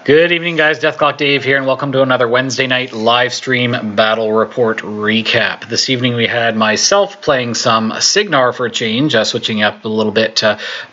Good evening, guys. DeathClock Dave here, and welcome to another Wednesday night live stream battle report recap. This evening we had myself playing some Cygnar for a change, switching up a little bit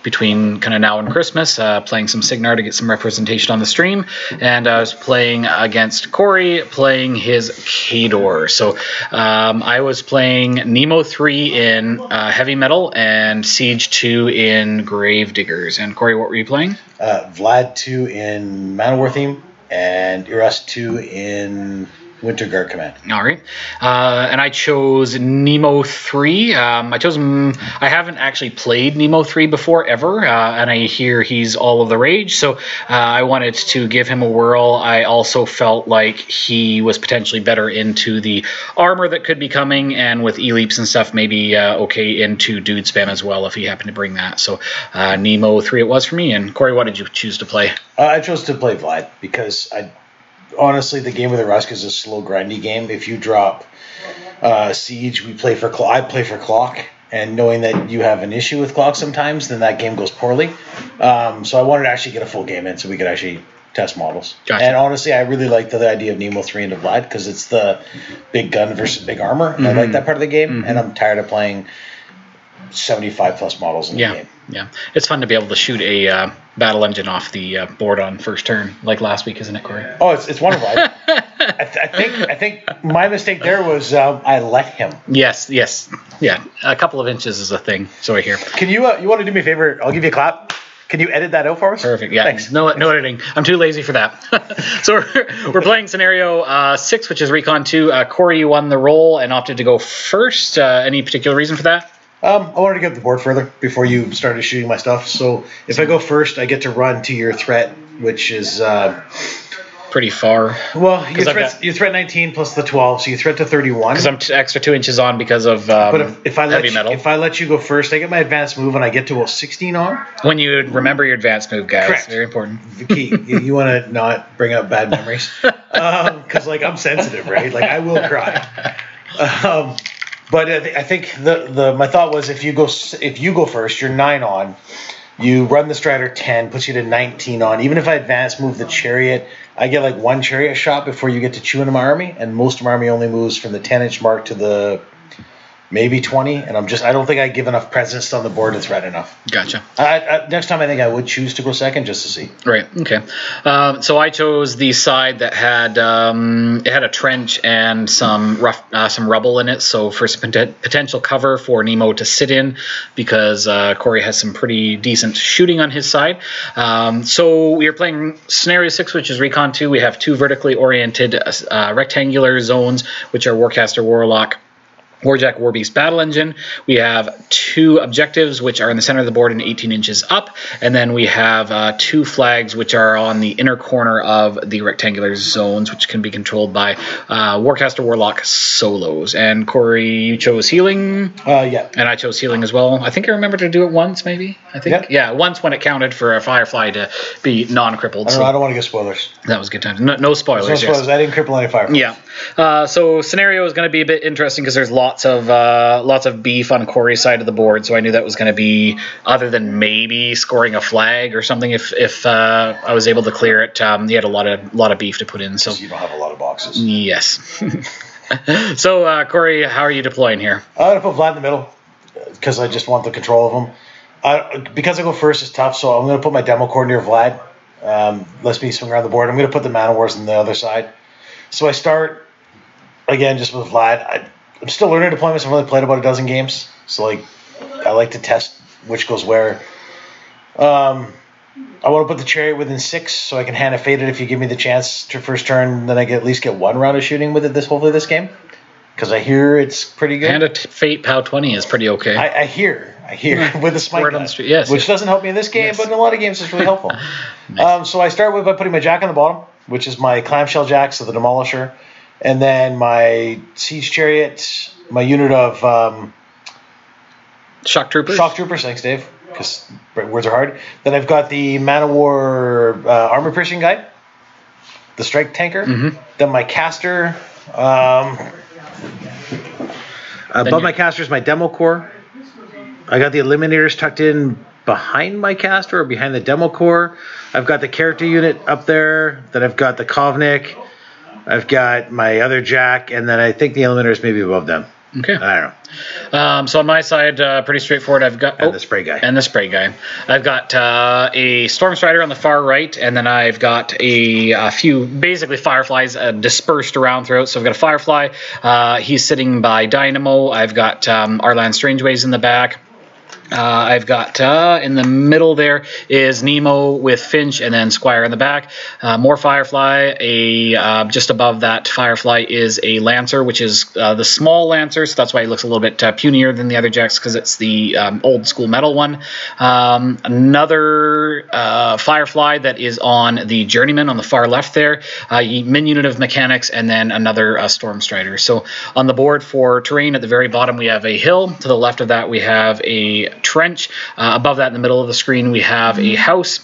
between kind of now and Christmas, playing some Cygnar to get some representation on the stream, and I was playing against Corey, playing his Khador. So I was playing Nemo3 in Heavy Metal and Siege2 in Gravediggers. And Corey, what were you playing? Vlad2 in Manowar theme, and Urus2 in Winter Guard Command. All right. And I chose Nemo3. I haven't actually played Nemo3 before, ever, and I hear he's all of the rage, so I wanted to give him a whirl. I also felt like he was potentially better into the armor that could be coming, and with E-leaps and stuff, maybe okay into dude spam as well if he happened to bring that. So Nemo3 it was for me. And Corey, what did you choose to play? I chose to play Vlad because honestly, the game with the Rusk is a slow, grindy game. If you drop Siege, I play for Clock, and knowing that you have an issue with Clock sometimes, then that game goes poorly. So I wanted to actually get a full game in so we could actually test models. Gotcha. And honestly, I really like the idea of Nemo3 into Vlad because it's the big gun versus big armor. Mm-hmm. I like that part of the game, and I'm tired of playing 75+ models in the game. Yeah, it's fun to be able to shoot a battle engine off the board on first turn, like last week, isn't it, Corey? Oh, it's wonderful. I think my mistake there was I let him. Yes, yeah. A couple of inches is a thing. So I hear. Can you want to do me a favor? I'll give you a clap. Can you edit that out for us? Perfect. Yeah. Thanks. No editing. I'm too lazy for that. So we're playing scenario 6, which is Recon 2. Corey, you won the roll and opted to go first. Any particular reason for that? I wanted to get the board further before you started shooting my stuff. So if I go first, I get to run to your threat, which is pretty far. Well, you threat 19 plus the 12, so you threat to 31. Because I'm extra 2 inches on because of but if I Heavy Metal. If I let you go first, I get my advanced move and I get to 16 on. When you remember your advanced move, guys. Correct. Very important. The key. you want to not bring up bad memories, because I'm sensitive, right? Like I will cry. But I think my thought was if you go first, you're 9 on. You run the Strider 10, puts you to 19 on. Even if I advance move the Chariot, I get like 1 Chariot shot before you get to chew into my army, and most of my army only moves from the 10-inch mark to the maybe 20, and I don't think I give enough presence on the board to threat enough. Gotcha. Next time I think I would choose to go second just to see. Right. Okay. So I chose the side that had it had a trench and some rubble in it. So for some potential cover for Nemo to sit in, because Corey has some pretty decent shooting on his side. So we are playing scenario 6, which is Recon 2. We have 2 vertically oriented rectangular zones, which are Warcaster, Warlock, Warjack, Warbeast Battle Engine. We have 2 objectives, which are in the center of the board and 18 inches up. And then we have 2 flags, which are on the inner corner of the rectangular zones, which can be controlled by Warcaster, Warlock solos. And Corey, you chose healing? Yeah. And I chose healing as well. I think I remember to do it once, maybe? I think. Yep. Yeah, once when it counted for a Firefly to be non-crippled. I don't want to get spoilers. That was a good time. No spoilers. No spoilers. Yes. I didn't cripple any Fireflies. Yeah. So scenario is going to be a bit interesting because there's lots of beef on Corey's side of the board, so I knew that was going to be, other than maybe scoring a flag or something, if I was able to clear it. He had a lot of beef to put in. So you don't have a lot of boxes. Yes. So Corey, how are you deploying here? I'm going to put Vlad in the middle because I just want the control of him. Because I go first, it's tough, so I'm going to put my demo core near Vlad. Lets me swing around the board. I'm going to put the Manowars on the other side. So I start again just with Vlad. I'm still learning deployments. I've only played about a dozen games, so I like to test which goes where. I want to put the chariot within 6 so I can hand it fade it if you give me the chance to first turn. Then I at least get 1 round of shooting with it hopefully this game. Because I hear it's pretty good. Hand of fate POW 20 is pretty okay. I hear with the smite gun, yes, which doesn't help me in this game, but in a lot of games it's really helpful. Nice. So I start by putting my jack on the bottom, which is my clamshell jack, so the demolisher, and then my siege chariot, my unit of shock troopers. Shock troopers, thanks, Dave, because words are hard. Then I've got the Man of War armor piercing guy, the strike tanker. Then my caster. Above my caster is my demo core. I got the eliminators tucked in behind my caster or behind the demo core. I've got the character unit up there. Then I've got the Kovnik. I've got my other jack, and then I think the eliminators may be above them. Okay. I don't know. So on my side, pretty straightforward. I've got the spray guy. And the spray guy. I've got a Storm Strider on the far right, and then I've got a few basically Fireflies dispersed around throughout. So I've got a Firefly. He's sitting by Dynamo. I've got Arlan Strangewayes in the back. I've got in the middle there is Nemo with Finch and then Squire in the back. More Firefly. Just above that Firefly is a Lancer, which is the small Lancer, so that's why it looks a little bit punier than the other jacks because it's the old school metal one. Another Firefly that is on the Journeyman on the far left there. Min unit of Mechaniks and then another Storm Strider. So on the board for terrain at the very bottom we have a hill. To the left of that we have a trench. Above that in the middle of the screen we have a house.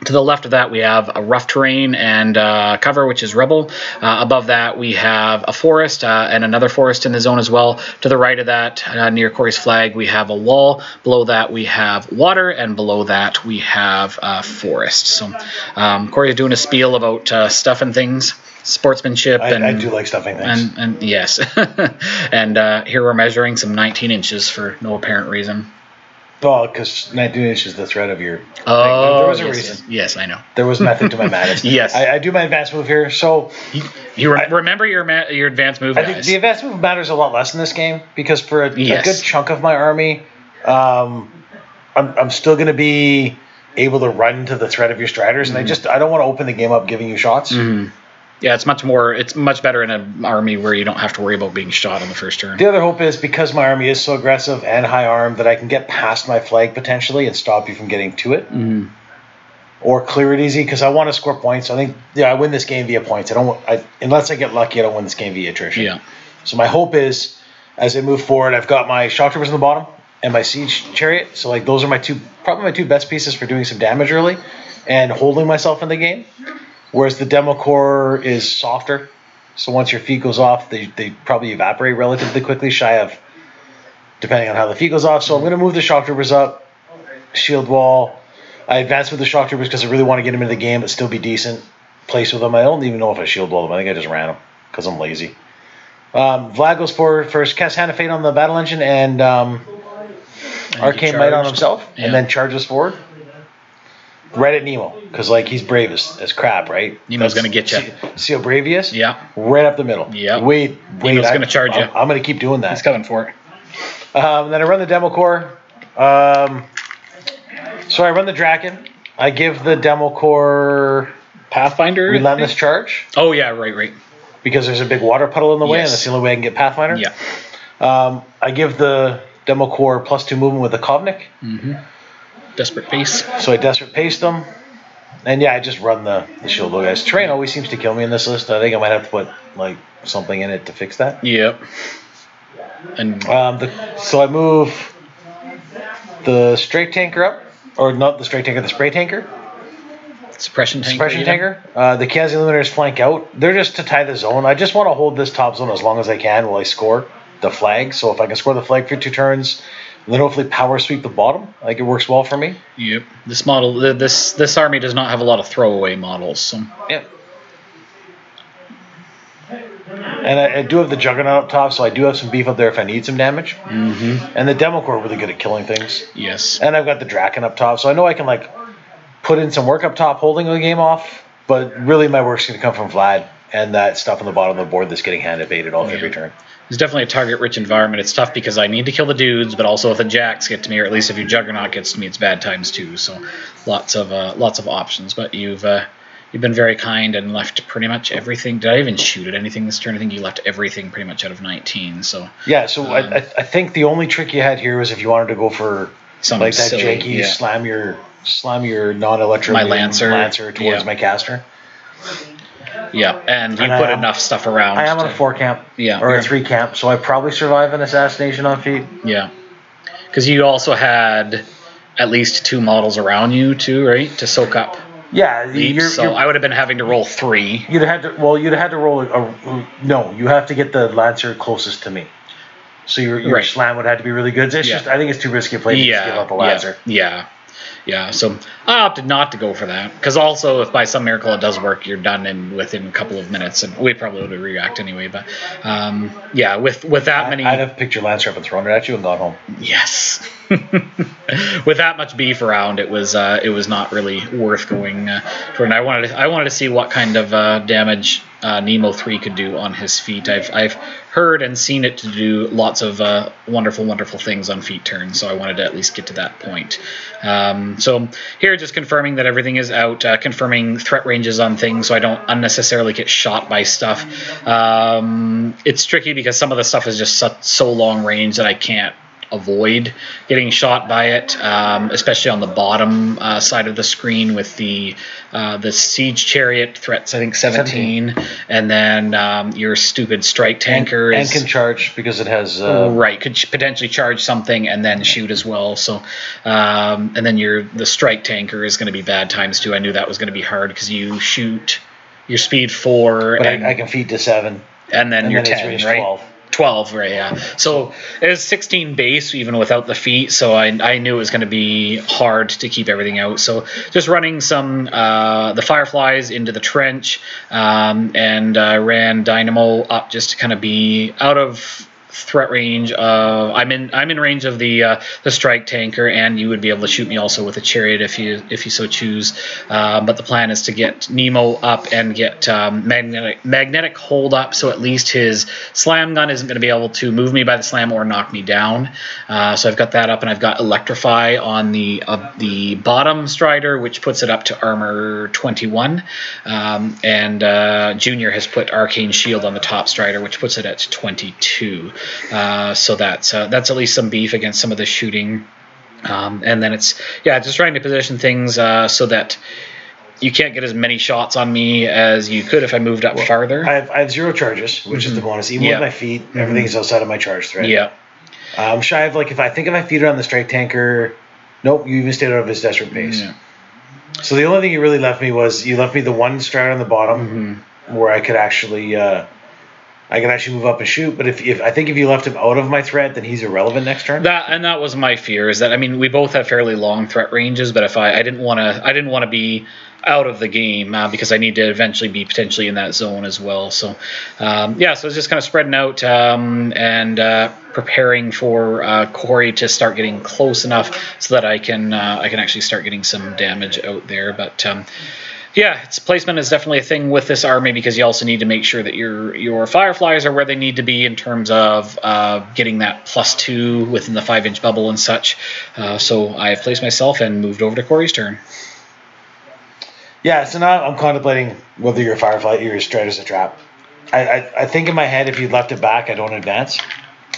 To the left of that we have a rough terrain and cover, which is rubble. Above that we have a forest and another forest in the zone as well. To the right of that, near Corey's flag, we have a wall. Below that we have water, and below that we have forest. So Corey's doing a spiel about stuff and things. Sportsmanship. I do like stuffing things. And yes. And here we're measuring some 19 inches for no apparent reason. Well, because 19 inches is the thread of your... Oh, there was a reason. Yes, I know. There was method to my madness. Yes. I do my advanced move here, so... Remember your advanced move, I think the advanced move matters a lot less in this game, because for a good chunk of my army, I'm still going to be able to run to the threat of your striders, and I don't want to open the game up giving you shots. Yeah, it's much better in an army where you don't have to worry about being shot on the first turn. The other hope is because my army is so aggressive and high armed that I can get past my flag potentially and stop you from getting to it, or clear it easy because I want to score points. I think I win this game via points. Unless I get lucky, I don't win this game via attrition. Yeah. So my hope is as I move forward, I've got my shock troopers on the bottom and my siege chariot. So like those are probably my two best pieces for doing some damage early and holding myself in the game. Whereas the demo core is softer, so once your feet goes off, they probably evaporate relatively quickly, shy of, depending on how the feet goes off. So I'm going to move the shock troopers up, shield wall. I advance with the shock troopers because I really want to get them into the game but still be decent. Place with them. I don't even know if I shield wall them. I think I just ran them because I'm lazy. Vlad goes forward first, casts Hand of Fate on the battle engine and Arcane Might on himself, and then charges forward. Right at Nemo, because like he's brave as crap, right? Nemo's going to get you. See how brave he is? Yeah. Right up the middle. Yeah. Wait. Nemo's going to charge you. I'm going to keep doing that. He's coming for it. Then I run the demo core. So I run the Draken. I give the demo core Pathfinder. Relentless Charge. Oh yeah, right. Because there's a big water puddle in the way, and that's the only way I can get Pathfinder. Yeah. I give the demo core +2 movement with the Kovnik. Desperate pace. So I desperate paste them. And yeah, I just run the shield wall guys. Terrain always seems to kill me in this list. I think I might have to put like something in it to fix that. Yep. And so I move the straight tanker up, or not the straight tanker, the spray tanker. Suppression tanker. The Chaos Eliminators flank out. They're just to tie the zone. I just want to hold this top zone as long as I can while I score the flag. So if I can score the flag for 2 turns, and then hopefully power sweep the bottom. I think it works well for me. Yep. This model, this army does not have a lot of throwaway models. So. Yeah. And I do have the Juggernaut up top, so I do have some beef up there if I need some damage. And the Demo Core are really good at killing things. Yes. And I've got the Draken up top, so I know I can like put in some work up top holding the game off, but really my work's going to come from Vlad and that stuff on the bottom of the board that's getting hand evaded every turn. It's definitely a target-rich environment. It's tough because I need to kill the dudes, but also if the jacks get to me, or at least if your Juggernaut gets to me, it's bad times too. So lots of options. But you've been very kind and left pretty much everything. Did I even shoot at anything this turn? I think you left everything pretty much out of 19. So yeah. So I think the only trick you had here was if you wanted to go for something like that silly, janky slam your non-electro lancer towards my caster. Yeah, and you put enough stuff around. I am on a 4 camp, or a 3 camp, so I probably survive an assassination on feet. Yeah, because you also had at least 2 models around you too, right, to soak up. Yeah, so I would have been having to roll 3. You'd have had to roll no. You have to get the lancer closest to me. So your slam would have to be really good. It's just I think it's too risky a play to just give up a lancer. Yeah, so I opted not to go for that because also if by some miracle it does work, you're done within a couple of minutes, and we probably would have react anyway. But yeah, with that many, I'd have picked your lancer up and thrown it at you and gone home. Yes, with that much beef around, it was not really worth going for. And I wanted to see what kind of damage Nemo3 could do on his feet. I've heard and seen it to do lots of wonderful things on feet turns, so I wanted to at least get to that point. So here, just confirming that everything is out, confirming threat ranges on things so I don't unnecessarily get shot by stuff. It's tricky because some of the stuff is just so long range that I can't avoid getting shot by it, especially on the bottom side of the screen with the siege chariot threats, I think 17. And then your stupid strike tanker and can charge because it has could potentially charge something and then shoot as well. So and then the strike tanker is going to be bad times too. I knew that was going to be hard because you shoot your speed 4, but I can feed to 7, and then you're 10, right? 12, right, yeah. So it was 16 base even without the feet, so I knew it was going to be hard to keep everything out. So just running some the Fireflies into the trench, and I ran Dynamo up just to kind of be out of threat range. I'm in range of the strike tanker, and you would be able to shoot me also with a chariot if you so choose. But the plan is to get Nemo up and get magnetic hold up, so at least his slam gun isn't going to be able to move me by the slam or knock me down. So I've got that up, and I've got electrify on the bottom strider, which puts it up to armor 21, and Junior has put arcane shield on the top strider, which puts it at 22. So that's at least some beef against some of the shooting, and then it's just trying to position things so that you can't get as many shots on me as you could if I moved up farther. I have 0 charges, which is the bonus. Even with my feet, everything is outside of my charge thread. Yeah. Shy of if I feed it on the strike tanker, nope, you even stayed out of his desperate pace. Yeah. So the only thing you really left me was you left me the 1 strider on the bottom where I could actually. I can actually move up and shoot, but if you left him out of my threat, then he's irrelevant next turn. That was my fear. Is that we both have fairly long threat ranges, but if I didn't want to be out of the game because I need to eventually be potentially in that zone as well. So so it's just kind of spreading out and preparing for Corey to start getting close enough so that I can actually start getting some damage out there, but. Its placement is definitely a thing with this army because you also need to make sure that your Fireflies are where they need to be in terms of getting that +2 within the 5-inch bubble and such. So I've placed myself and moved over to Corey's turn. Yeah, so now I'm contemplating whether your Firefly or your Strat is a trap. I think in my head if you left it back, I don't advance.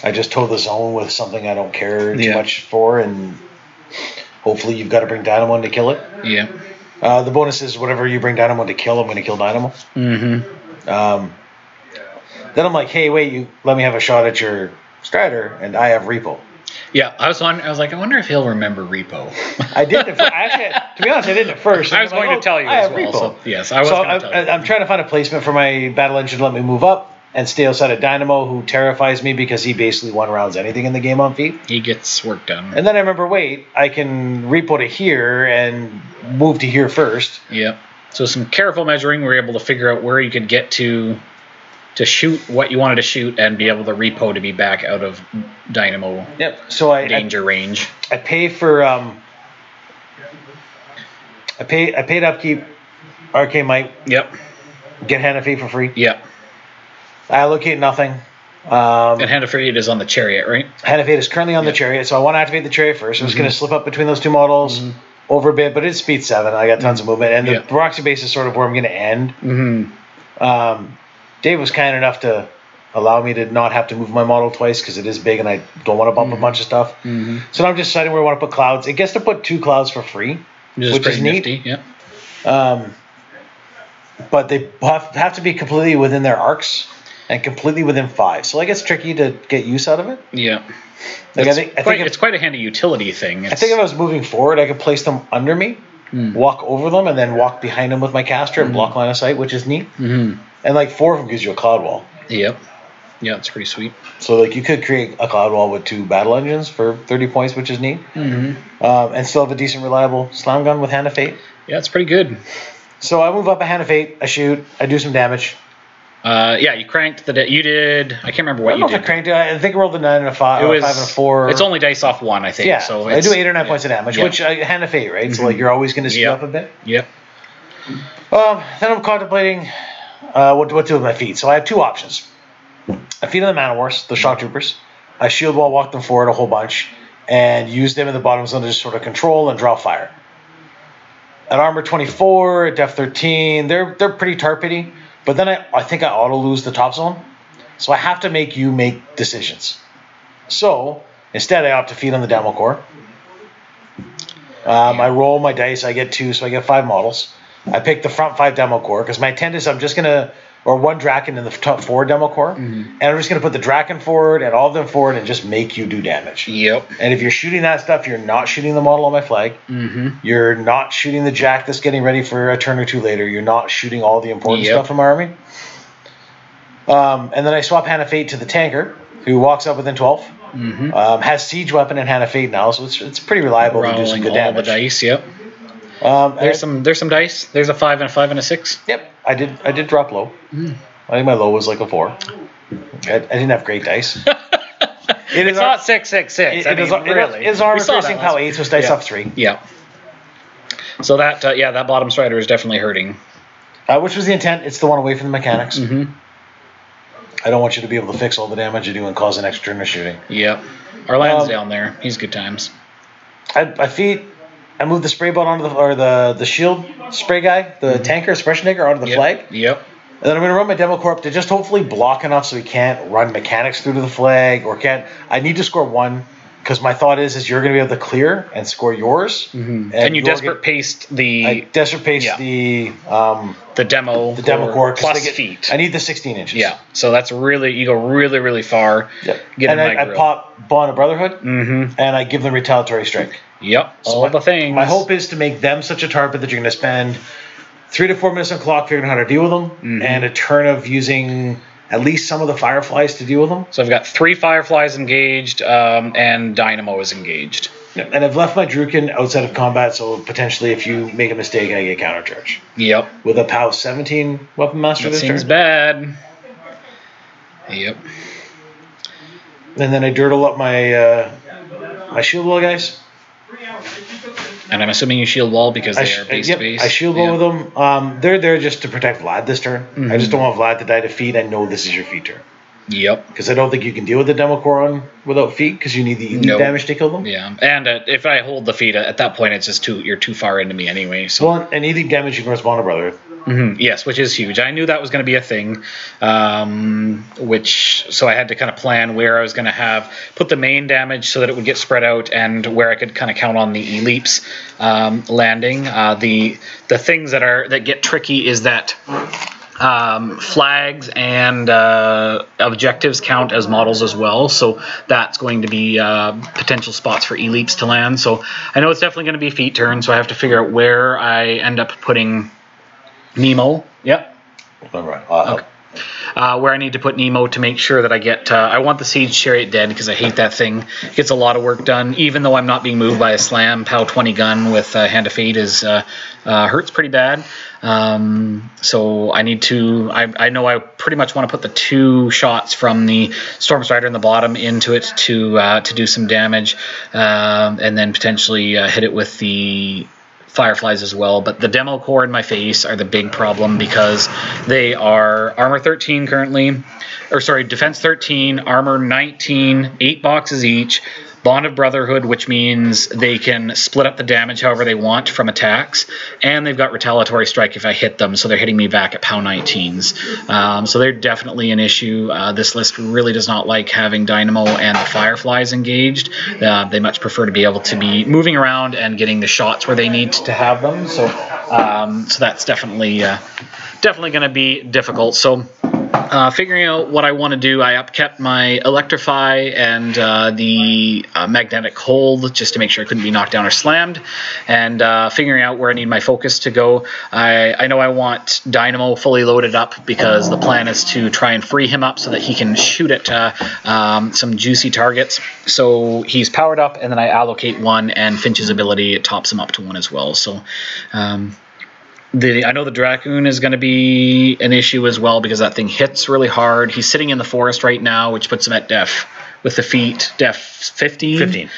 I just tow the zone with something I don't care too much for, and hopefully you've got to bring Dynamo in to kill it. Yeah. The bonus is whatever you bring Dynamo to kill, I'm going to kill Dynamo. Then I'm like, hey, wait, you let me have a shot at your Strider, and I have Repo. Yeah, I was like, I wonder if he'll remember Repo. I did. Actually, to be honest, I did at first. I was going to tell you as well. So, yes, I was going to tell you. I'm trying to find a placement for my battle engine to let me move up and stay outside of Dynamo, who terrifies me because he basically one-rounds anything in the game on feet. He gets work done. And then I remember, wait, I can Repo to here and move to here first. Yep. So some careful measuring. We're able to figure out where you could get to shoot what you wanted to shoot and be able to Repo to be back out of Dynamo danger range. I pay for I paid upkeep, Arcane Might. Yep. Get Hand of Fate for free. Yep. I allocate nothing. And Hand of Fate is on the Chariot, right? Hand of Fate is currently on the Chariot, so I want to activate the Chariot first. I'm just going to slip up between those two models over a bit, but it's speed 7. I got tons of movement, and the proxy base is sort of where I'm going to end. Dave was kind enough to allow me to not have to move my model twice because it is big and I don't want to bump a bunch of stuff. So now I'm just deciding where I want to put clouds. It gets to put 2 clouds for free, which is neat. Nifty, but they have to be completely within their arcs and completely within 5. So like it's tricky to get use out of it. Yeah. Like I think it's quite a handy utility thing. I think if I was moving forward, I could place them under me, walk over them, and then walk behind them with my caster and block line of sight, which is neat. And like 4 of them gives you a cloud wall. Yep. Yeah, it's pretty sweet. So like you could create a cloud wall with 2 battle engines for 30 points, which is neat. And still have a decent, reliable slam gun with Hand of Fate. Yeah, it's pretty good. So I move up a Hand of Fate, I shoot, I do some damage. Yeah, you cranked you did. I can't remember what you did. I cranked it. I think I rolled a 9 and a 5. It was 5 and a 4. It's only dice off 1, I think. Yeah, so I do 8 or 9 points of damage, which Hand of Fate, right? So like you're always going to speed up a bit. Yep. Then I'm contemplating what to do with my feet. So I have 2 options. I feed on the Man of Wars, the Shock Troopers. I shield wall, walk them forward a whole bunch, and use them in the bottom zone to just sort of control and draw fire. At armor 24, at def 13, they're pretty tarpety, but then I think I auto lose the top zone. So I have to make you make decisions. So instead I opt to feed on the Demo Core. I roll my dice, I get 2, so I get 5 models. I pick the front 5 Demo Core, because my intent is I'm just going to, or 1 Draken in the top 4 Demo Core, and I'm just going to put the Draken forward and all of them forward and just make you do damage. Yep. And if you're shooting that stuff, you're not shooting the model on my flag. You're not shooting the Jack that's getting ready for a turn or 2 later. You're not shooting all the important stuff from my army. And then I swap Hand of Fate to the Tanker, who walks up within 12. Has Siege Weapon and Hand of Fate now, so it's pretty reliable to do some good damage. All the dice, yep. There's some dice. There's a 5 and a 5 and a 6. Yep, I did drop low. I think my low was like a 4. I didn't have great dice. It's not 6, 6, 6. I mean, really. It's armor facing POW 8, so it's dice off 3. Yeah. So that that bottom strider is definitely hurting. Which was the intent? It's the one away from the Mechaniks. I don't want you to be able to fix all the damage you do and cause an extra turn of shooting. Yep. Arlan's down there. He's good times. I moved the spray bot onto the shield spray guy, the tanker, suppression taker, onto the flag. Yep. And then I'm going to run my Demo Corp to just hopefully block enough so he can't run Mechaniks through to the flag or can't. I need to score 1 because my thought is you're going to be able to clear and score yours. And you desperate paste the. I desperate paste the Demo Core plus feet. I need the 16 inches. Yeah. So that's you go really, really far. Yep. And I pop Bond of Brotherhood and I give them retaliatory strike. Yep. So all the things. My hope is to make them such a target that you're going to spend 3 to 4 minutes on clock figuring out how to deal with them, and a turn of using at least some of the Fireflies to deal with them. So I've got 3 Fireflies engaged, and Dynamo is engaged. Yep. And I've left my Drukin outside of combat, so potentially if you make a mistake, I get countercharge. Yep. With a POW 17 Weapon Master this turn. Seems bad. Yep. And then I dirtle up my shield wall guys. And I'm assuming you shield wall because they are base to base. I shield wall with them. They're there just to protect Vlad this turn. I just don't want Vlad to die to feed. I know this is your feed turn. Yep. Because I don't think you can deal with the Demo Core on without feed because you need the damage to kill them. Yeah. And if I hold the feed at that point, it's just you're too far into me anyway. So. Well, and anything damage you can respond to Brotherhood. Yes, which is huge. I knew that was going to be a thing, so I had to kind of plan where I was going to put the main damage so that it would get spread out, and where I could kind of count on the elites landing. The things that get tricky is that flags and objectives count as models as well, so that's going to be potential spots for elites to land. So I know it's definitely going to be a feat turn, so I have to figure out where I end up putting Nemo. Yep. Okay. Where I need to put Nemo to make sure that I get. I want the Siege Chariot dead because I hate that thing. It gets a lot of work done, even though I'm not being moved by a slam. POW 20 gun with Hand of Fate hurts pretty bad. So I need to. I know I pretty much want to put the 2 shots from the Storm Strider in the bottom into it to do some damage, and then potentially hit it with the Fireflies as well, but the demo core in my face are the big problem because they are armor 13 currently, or sorry, defense 13, armor 19, 8 boxes each, bond of brotherhood, which means they can split up the damage however they want from attacks, and they've got retaliatory strike if I hit them, so they're hitting me back at pound 19s. So they're definitely an issue. This list really does not like having Dynamo and the Fireflies engaged. They much prefer to be able to be moving around and getting the shots where they need to have them. So that's definitely going to be difficult. So figuring out what I want to do, I upkept my Electrify and the Magnetic Hold just to make sure I couldn't be knocked down or slammed, and figuring out where I need my focus to go. I know I want Dynamo fully loaded up because the plan is to try and free him up so that he can shoot at some juicy targets. So he's powered up, and then I allocate 1, and Finch's ability tops him up to 1 as well. So I know the Dracoon is going to be an issue as well because that thing hits really hard. He's sitting in the forest right now, which puts him at def with the feet, def 15.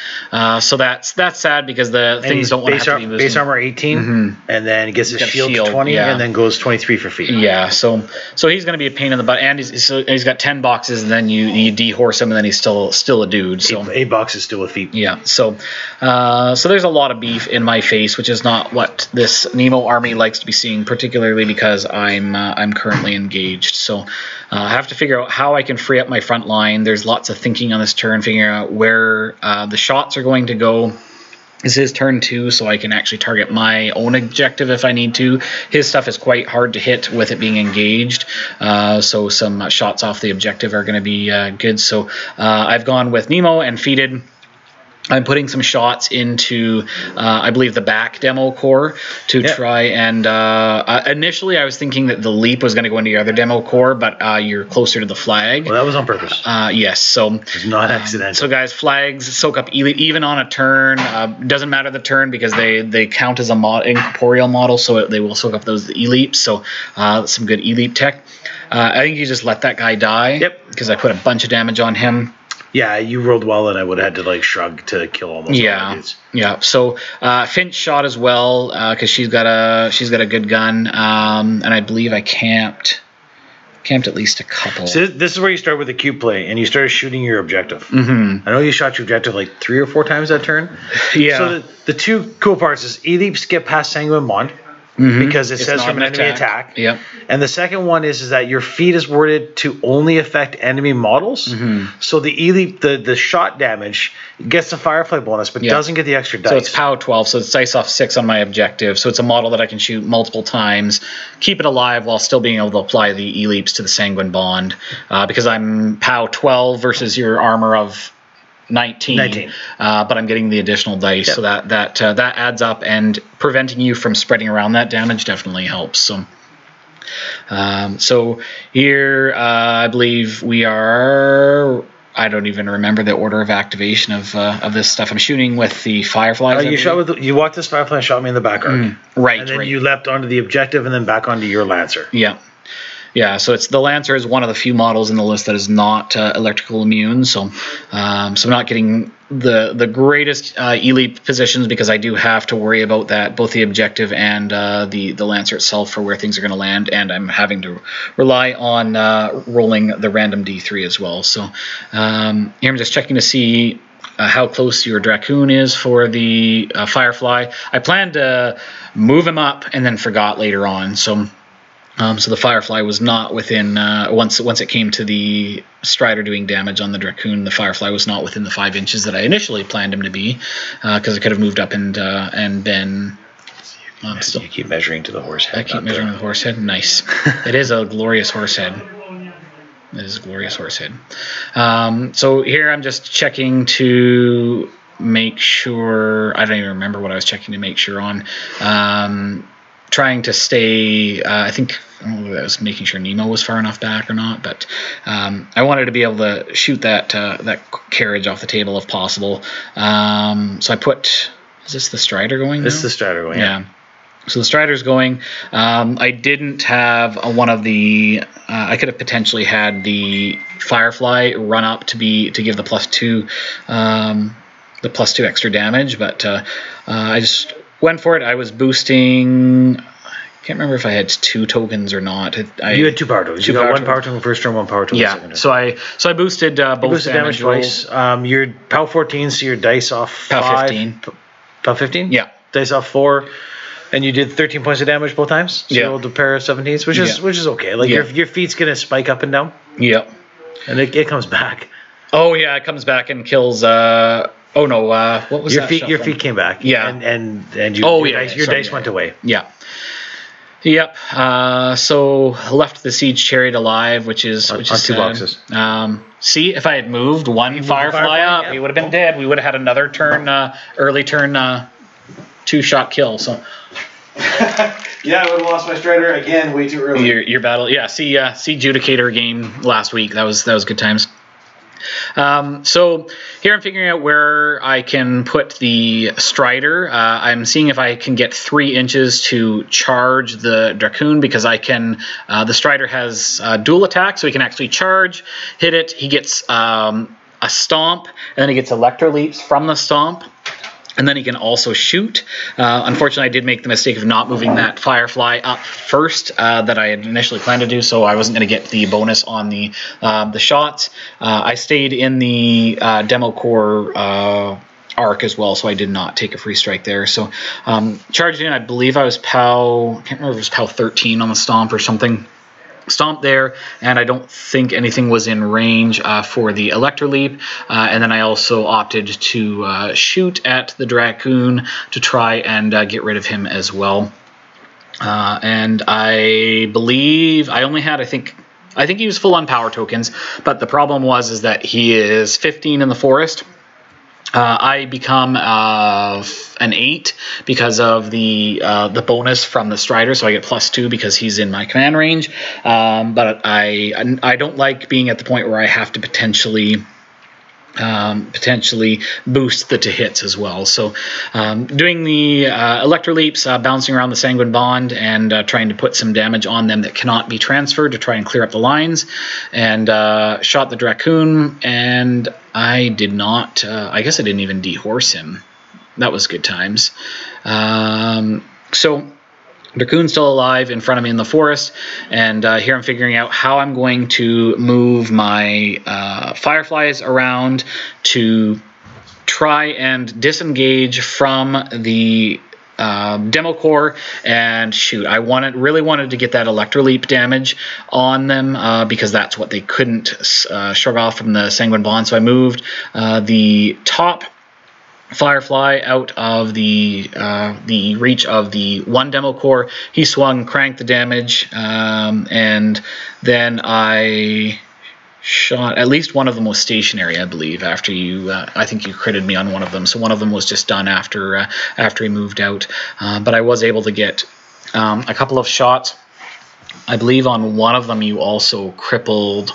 So that's sad because the things don't want to have to be losing. Base armor 18, and then gets his shield 20, and then goes 23 for feet. Yeah, so he's going to be a pain in the butt, and he's got 10 boxes, and then you dehorse him, and then he's still a dude. So 8 boxes still with feet. Yeah, so there's a lot of beef in my face, which is not what this Nemo army likes to be seeing, particularly because I'm currently engaged. So I have to figure out how I can free up my front line. There's lots of thinking on this turn, figuring out where the shots are going to go. This is turn 2, so I can actually target my own objective if I need to. His stuff is quite hard to hit with it being engaged, so some shots off the objective are going to be good. So I've gone with Nemo and feeded. I'm putting some shots into, I believe, the back demo core to try and... initially, I was thinking that the leap was going to go into the other demo core, but you're closer to the flag. Well, that was on purpose. Yes, so... It's not accidental. So, guys, flags soak up elite even on a turn. Doesn't matter the turn because they count as a incorporeal model, so they will soak up those E-leaps. So, some good E-leap tech. I think you just let that guy die. Yep. Because I put a bunch of damage on him. Yeah, you rolled well, and I would have had to shrug to kill almost all the dudes. Yeah. So Finch shot as well because she's got a good gun, and I believe I camped at least a couple. So this is where you start with the cube play, and you start shooting your objective. I know you shot your objective 3 or 4 times that turn. Yeah. So the 2 cool parts is E-leaps get past Sanguine Bond. Because it says from an enemy attack. Yep. And the second one is that your feat is worded to only affect enemy models. So the E-leap, the shot damage gets the Firefly bonus, but doesn't get the extra dice. So it's POW 12, so it's dice off 6 on my objective. So it's a model that I can shoot multiple times, keep it alive while still being able to apply the E-leaps to the Sanguine Bond. Because I'm POW 12 versus your armor of 19. But I'm getting the additional dice, so that adds up, and preventing you from spreading around that damage definitely helps. So here I believe we are. I don't even remember the order of activation of this stuff. I'm shooting with the Fireflies. You walked this Firefly and shot me in the back arc. Right. And then you leapt onto the objective and then back onto your Lancer. Yeah, so the Lancer is one of the few models in the list that is not electrical immune, so I'm not getting the greatest E-leap positions because I do have to worry about that, both the objective and the Lancer itself for where things are going to land, and I'm having to rely on rolling the random D3 as well. So here I'm just checking to see how close your Dracoon is for the Firefly. I planned to move him up and then forgot later on, so the Firefly was not within, once it came to the Strider doing damage on the Dracoon, the Firefly was not within the 5 inches that I initially planned him to be, because I could have moved up and been... You keep measuring to the horse head. I keep measuring to the horse head. Nice. It is a glorious horse head. It is a glorious horse head. So here I'm just checking to make sure... I don't even remember what I was checking to make sure on. Trying to stay, I think I was making sure Nemo was far enough back or not, but I wanted to be able to shoot that carriage off the table if possible. So I put, is this the Strider going? This is the Strider going, yeah. So the Strider's going. I didn't have one of the, I could have potentially had the Firefly run up to give the +2 extra damage, but I just went for it. I was boosting. I can't remember if I had 2 tokens or not. You had 2 power tokens. You got 1 power token first turn, 1 power token second turn. So I boosted both boosted damage twice. You're POW 14, so your dice off POW 5. 15. POW 15? Yeah. Dice off 4. And you did 13 points of damage both times? So you rolled a pair of 17s, which is okay. Like your feet's going to spike up and down. Yeah. And it comes back. Oh, yeah, it comes back and kills... what was your feet? Your feet came back. Yeah. And your dice went away. Yeah. Yep. So left the siege chariot alive, which is on 2 boxes. See, if I had moved one Firefly up, we would have been dead. We would have had another turn, early turn, 2-shot kill. So. Yeah, I would have lost my Strider again way too early. Your battle, yeah. See Judicator game last week. That was good times. So here I'm figuring out where I can put the Strider. I'm seeing if I can get 3 inches to charge the Dracoon, because I can. The Strider has dual attack, so he can actually charge, hit it. He gets a stomp, and then he gets Electro Leaps from the stomp. And then he can also shoot. Unfortunately, I did make the mistake of not moving that Firefly up first that I had initially planned to do, so I wasn't going to get the bonus on the shots. I stayed in the demo core arc as well, so I did not take a free strike there. So charged in, I believe I was POW, I can't remember if it was POW 13 on the stomp or something. Stomp there, and I don't think anything was in range for the Electro Leap, and then I also opted to shoot at the Dracoon to try and get rid of him as well. And I believe I only had, I think he was full on power tokens, but the problem was that he is 15 in the forest. I become an 8 because of the bonus from the Strider, so I get +2 because he's in my command range. But I don't like being at the point where I have to potentially boost the to hits as well. So doing the Electro Leaps, bouncing around the Sanguine Bond, and trying to put some damage on them that cannot be transferred to try and clear up the lines, and shot the Dracoon, and I did not, I guess I didn't even dehorse him. That was good times. So Dracoon's still alive in front of me in the forest, and here I'm figuring out how I'm going to move my Fireflies around to try and disengage from the demo core and shoot. I really wanted to get that Electro Leap damage on them because that's what they couldn't shrug off from the Sanguine Bond. So I moved the top Firefly out of the reach of the 1 demo core. He swung, cranked the damage, and then I shot. At least one of them was stationary, I believe. After you, I think you critted me on one of them. So one of them was just done after he moved out. But I was able to get a couple of shots. I believe on one of them you also crippled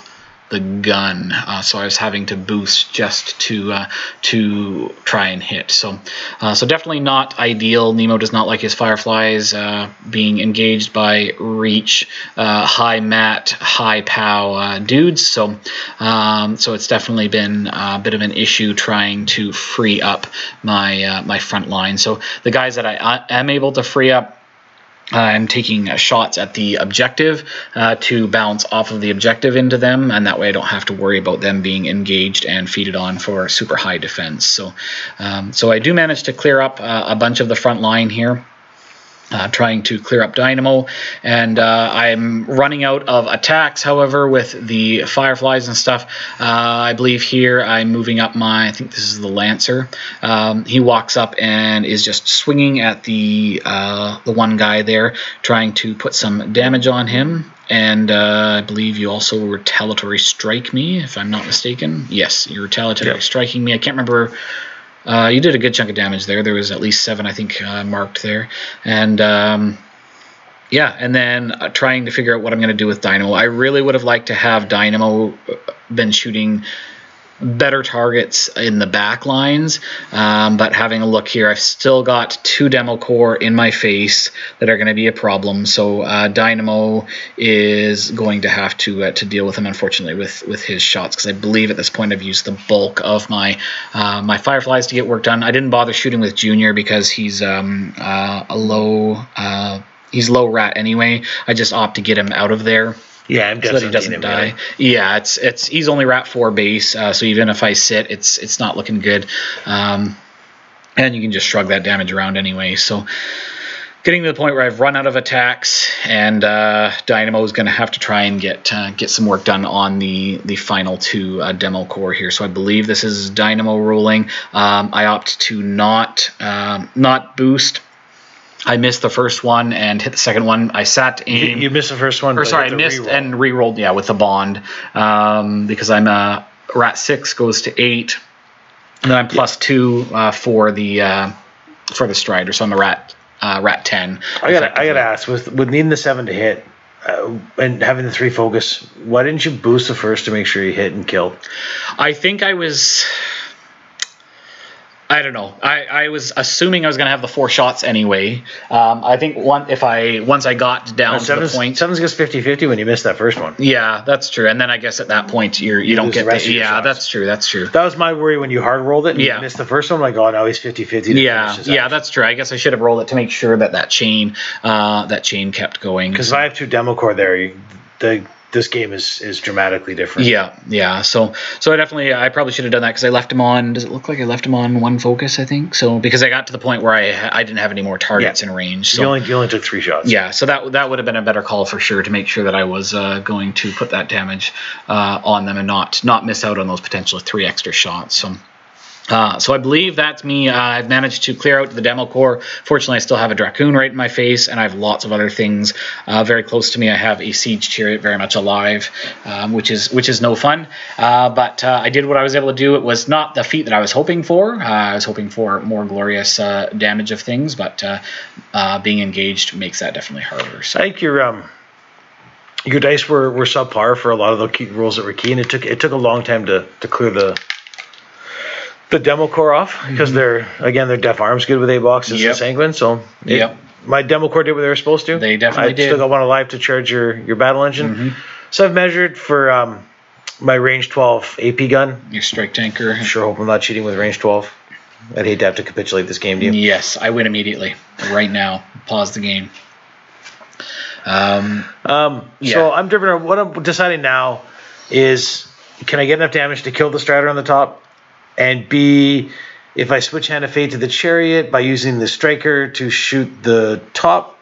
the gun, so I was having to boost just to try and hit. So definitely not ideal. Nemo does not like his Fireflies being engaged by reach, high mat, high POW dudes. So it's definitely been a bit of an issue trying to free up my front line. So the guys that I am able to free up, I'm taking shots at the objective to bounce off of the objective into them, and that way I don't have to worry about them being engaged and feeded on for super high defense. So I do manage to clear up a bunch of the front line here. Trying to clear up Dynamo, and I'm running out of attacks, however, with the Fireflies and stuff. I believe here I'm moving up I think this is the Lancer. He walks up and is just swinging at the one guy there, trying to put some damage on him. And I believe you also retaliatory strike me, if I'm not mistaken. Yes, you're retaliatory striking me. I can't remember. You did a good chunk of damage there. There was at least 7, I think, marked there. And yeah, and then trying to figure out what I'm going to do with Dynamo. I really would have liked to have Dynamo been shooting better targets in the back lines. But having a look here, I've still got 2 demo core in my face that are going to be a problem. So Dynamo is going to have to deal with him, unfortunately, with his shots, because I believe at this point I've used the bulk of my my Fireflies to get work done. I didn't bother shooting with Junior because he's he's low rat anyway. I just opt to get him out of there. Yeah, I'm so that he doesn't die. Really. Yeah, he's only rat 4 base, so even if I sit, it's not looking good. And you can just shrug that damage around anyway. So getting to the point where I've run out of attacks, and Dynamo is going to have to try and get some work done on the final 2 demo core here. So I believe this is Dynamo rolling. I opt to not boost. I missed the first one and hit the second one. I sat aim. You missed the first one. Or sorry, I missed and rerolled. Yeah, with the bond, because I'm a rat 6 goes to 8, and then I'm plus 2 for the Strider. So I'm a rat 10. I gotta ask, with needing the 7 to hit and having the 3 focus, why didn't you boost the first to make sure you hit and killed? I think I was. I don't know. I was assuming I was going to have the 4 shots anyway. I think once I got down to the point, 7 gets 50-50 when you miss that first one. Yeah, that's true. And then I guess at that point you don't get the yeah, that's true. That's true. That was my worry when you hard rolled it. And you missed the first one. I'm like, oh, now he's 50-50. Yeah, that's true. I guess I should have rolled it to make sure that chain kept going. Because if I have 2 demo core there, this game is dramatically different. Yeah. So I probably should have done that, because I left him on. Does it look like I left him on 1 focus? I think so, because I got to the point where I didn't have any more targets in range. So you only took 3 shots. Yeah. So that would have been a better call for sure, to make sure that I was going to put that damage on them and not miss out on those potential 3 extra shots. So I believe that's me. I've managed to clear out the demo core. Fortunately, I still have a Dracoon right in my face, and I have lots of other things very close to me. I have a Siege Chariot very much alive, which is no fun. But I did what I was able to do. It was not the feat that I was hoping for. I was hoping for more glorious damage of things, but being engaged makes that definitely harder. So. I think your dice were subpar for a lot of the key rolls that were key, and it took a long time to clear the demo core off, because they're def arms good with A-boxes and sanguine. So my demo core did what they were supposed to. They definitely did. I still got 1 alive to charge your battle engine. So I've measured for my range 12 AP gun. Your strike tanker. Sure hope I'm not cheating with range 12. I'd hate to have to capitulate this game to you. Yes, I win immediately. Right now. Pause the game. So I'm different. What I'm deciding now is, can I get enough damage to kill the Strider on the top? And B, if I switch Hand of Fate to the Chariot by using the Striker to shoot the top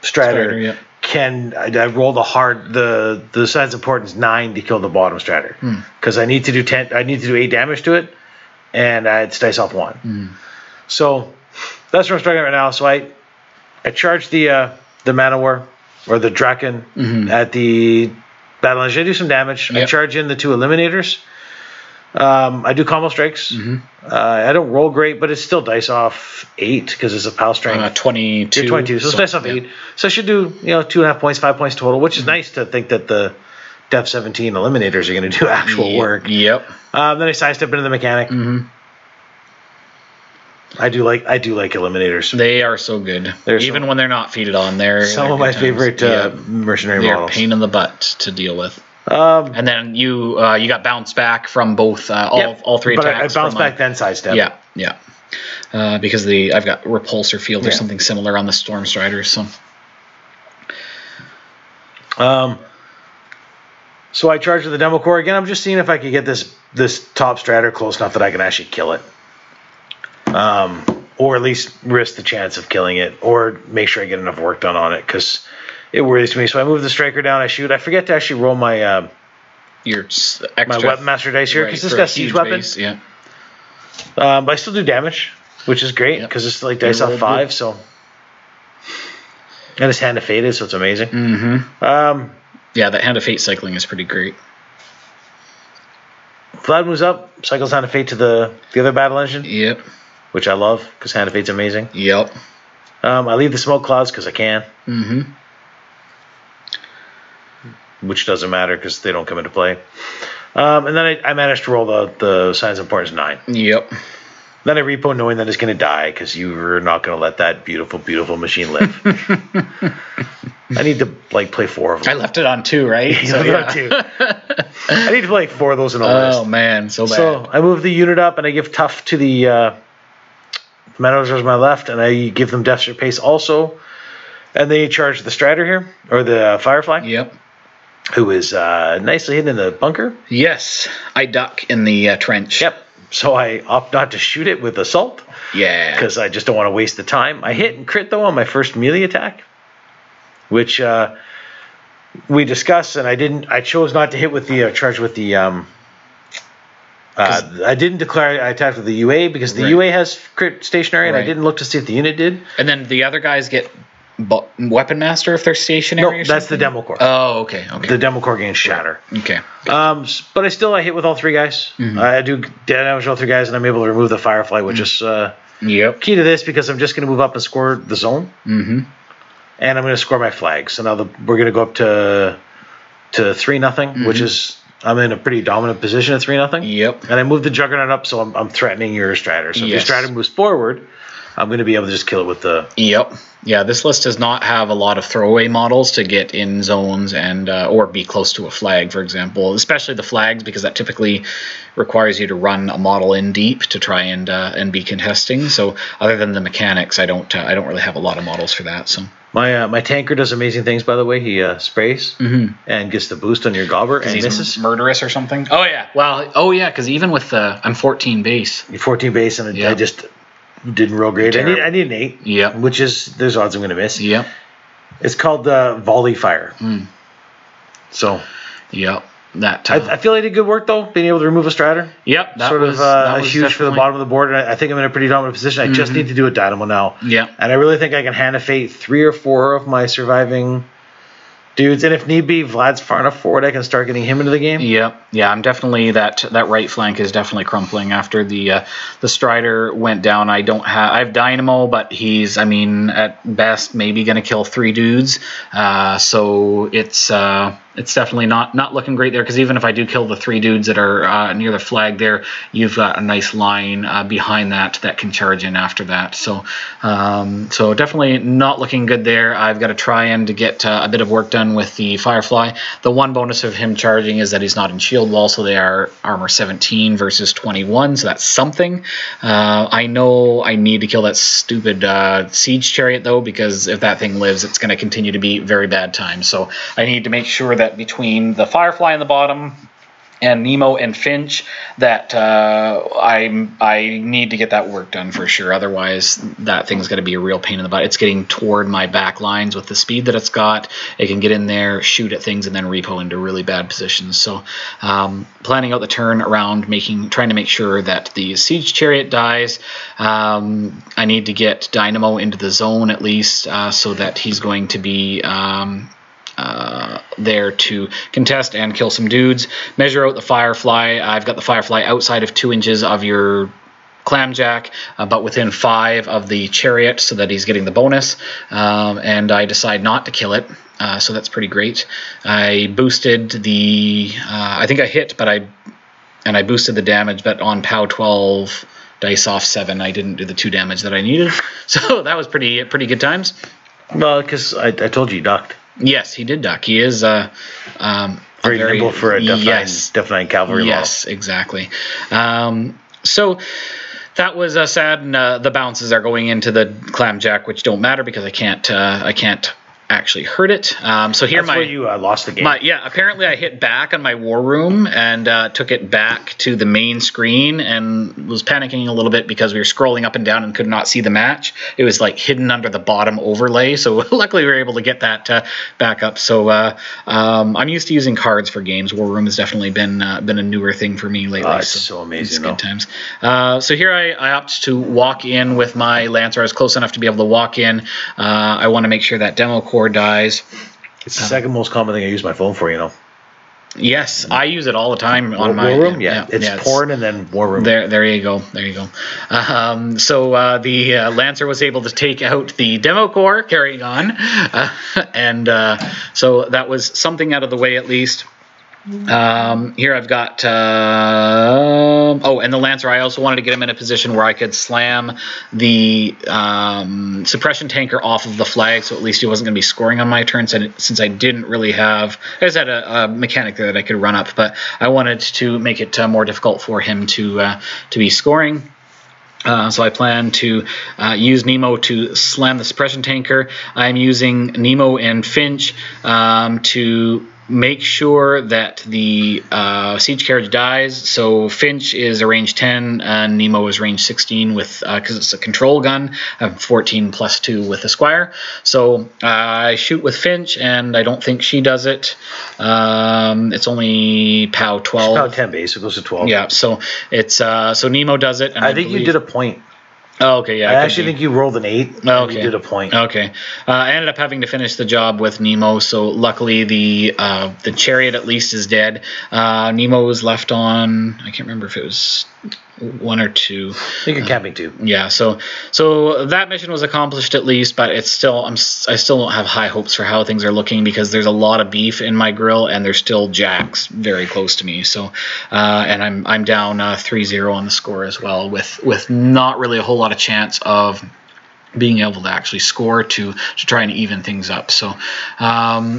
Strider, can I roll the size importance 9 to kill the bottom Strider? Because I need to do 10. I need to do 8 damage to it, and it's dice off 1. So that's what I'm struggling right now. So I charge the Manowar or the Draken at the battle engine. I do some damage. I charge in the 2 Eliminators. I do combo strikes. I don't roll great, but it's still dice off 8 because it's a PAL strength. 22. 22. So it's dice off 8. So I should do 2.5 points, 5 points total, which is nice to think that the Def 17 Eliminators are going to do actual work. Yep. Then I sidestep into the Mechanic. I do like Eliminators. They are so good. Even when they're not feeded on, they're some of my favorite mercenary models. They're a pain in the butt to deal with. And then you got bounce back from both all 3 attacks. But I bounce back then sidestep. Yeah. Because I've got repulsor field or something similar on the Storm Striders. So I charge with the demo core again. I'm just seeing if I could get this top Strider close enough that I can actually kill it, or at least risk the chance of killing it, or make sure I get enough work done on it, because it worries me. So I move the Striker down. I shoot. I forget to actually roll my my Weapon Master dice here, because this got siege weapon. But I still do damage, which is great, because it's like dice off 5. So and it's Hand of Fate, so it's amazing. That Hand of Fate cycling is pretty great. Vlad moves up, cycles Hand of Fate to the other battle engine. Yep. Which I love, because Hand of Fate's amazing. Yep. I leave the smoke clouds because I can. Which doesn't matter because they don't come into play. And then I managed to roll the Signs of Importance 9. Yep. Then I repo knowing that it's going to die because you were not going to let that beautiful, beautiful machine live. I need to play 4 of them. I left it on 2, right? So, yeah. 2. I need to play 4 of those in a list. Oh man, so bad. So I move the unit up and I give tough to the Managers on my left, and I give them Desperate Pace also. And they charge the Strider here, or the Firefly. Yep. Who is nicely hidden in the bunker. Yes, I duck in the trench. Yep. So I opt not to shoot it with Assault. Yeah. Because I just don't want to waste the time. I hit and crit, though, on my first melee attack. Which we discussed, and I chose not to hit with the charge with the... I didn't declare I attacked with the UA because the UA has crit stationary, and I didn't look to see if the unit did. And then the other guys get Weapon Master if they're stationary? No, that's the Demo Corps. Oh, okay. The Demo Corps gains Shatter. Okay. But I hit with all 3 guys. I do damage all 3 guys, and I'm able to remove the Firefly, which is key to this because I'm just going to move up and score the zone. And I'm going to score my flag. So now we're going to go up to 3-0, which is... I'm in a pretty dominant position at 3-0. Yep. And I move the Juggernaut up, so I'm threatening your Strider. So if your Strider moves forward, I'm going to be able to just kill it with the... Yep. Yeah, this list does not have a lot of throwaway models to get in zones and or be close to a flag, for example. Especially the flags, because that typically requires you to run a model in deep to try and be contesting. So other than the Mechaniks, I don't really have a lot of models for that. So my tanker does amazing things. By the way, he sprays and gets the boost on your Gobber and misses. Murderous or something. Oh yeah. Well. Because even with I'm 14 base. You're 14 base, and I just didn't roll great. I need an 8. Yeah. Which is there's odds I'm going to miss. Yep. It's called Volley Fire. So. Yep. That I feel I did good work though, being able to remove a Strider. Yep, that was huge definitely... for the bottom of the board. And I think I'm in a pretty dominant position. I just need to do a Dynamo now. Yeah, and I really think I can hand a fate 3 or 4 of my surviving dudes, and if need be, Vlad's far enough forward, I can start getting him into the game. Yep, yeah, I'm definitely that right flank is definitely crumpling after the Strider went down. I have Dynamo, but he's at best maybe going to kill 3 dudes. So it's definitely not looking great there, because even if I do kill the 3 dudes that are near the flag there, you've got a nice line behind that can charge in after that. So so definitely not looking good there. I've got to try and to get a bit of work done with the Firefly. The one bonus of him charging is that he's not in shield wall, so they are armor 17 versus 21, so that's something. I know I need to kill that stupid siege chariot though, because if that thing lives, it's going to continue to be very bad times. So I need to make sure that between the Firefly in the bottom and Nemo and Finch that I need to get that work done for sure. Otherwise, that thing's going to be a real pain in the butt. It's getting toward my back lines with the speed that it's got. It can get in there, shoot at things, and then repo into really bad positions. So planning out the turn around, trying to make sure that the Siege Chariot dies. I need to get Dynamo into the zone at least so that he's going to be... there to contest and kill some dudes. Measure out the Firefly. I've got the Firefly outside of 2 inches of your Clamjack, but within 5 of the Chariot, so that he's getting the bonus. And I decide not to kill it, so that's pretty great. I boosted the... I think I hit, but I boosted the damage, but on POW 12 dice off 7, I didn't do the 2 damage that I needed. So that was pretty good times. Well, because I told you he ducked. Yes, he did duck. He is very nimble for a Def 9 cavalry model. Yes, exactly. So that was sad, and the bounces are going into the Clamjack, which don't matter because I can't actually hurt it. So here that's where you lost the game. Apparently I hit back on my war room and took it back to the main screen and was panicking a little bit because we were scrolling up and down and could not see the match. It was like hidden under the bottom overlay. So luckily we were able to get that back up. So I'm used to using cards for games. War room has definitely been a newer thing for me lately. It's so amazing. It's good times. So here I opt to walk in with my Lancer. I was close enough to be able to walk in. I want to make sure that Demo Core dies. It's the second most common thing I use my phone for, Yes, I use it all the time on my War Room. It's porn and then War Room. There you go. So the Lancer was able to take out the Demo Core, carrying on, and so that was something out of the way at least. Here I've got oh, and the Lancer. I also wanted to get him in a position where I could slam the suppression tanker off of the flag, so at least he wasn't going to be scoring on my turn. Since I didn't really have, I just had a mechanic there that I could run up, but I wanted to make it more difficult for him to be scoring. So I plan to use Nemo to slam the suppression tanker. I'm using Nemo and Finch to make sure that the siege carriage dies. So Finch is a range 10 and Nemo is range 16 with because it's a control gun. I have 14 plus 2 with the Squire. So I shoot with Finch and I don't think she does it. It's only POW 12. It's POW 10 base. It goes to 12. Yeah. So it's so Nemo does it. And I think you did a point. Oh, okay, yeah. I actually think you rolled an 8. Oh, okay. You did a point. Okay. I ended up having to finish the job with Nemo, so luckily the chariot at least is dead. Nemo was left on, I can't remember if it was 1 or 2. I think you're camping 2. Yeah, so that mission was accomplished at least, but it's still I still don't have high hopes for how things are looking because there's a lot of beef in my grill and there's still jacks very close to me. So and I'm down 3-0 on the score as well with not really a whole lot of chance of being able to actually score to try and even things up. So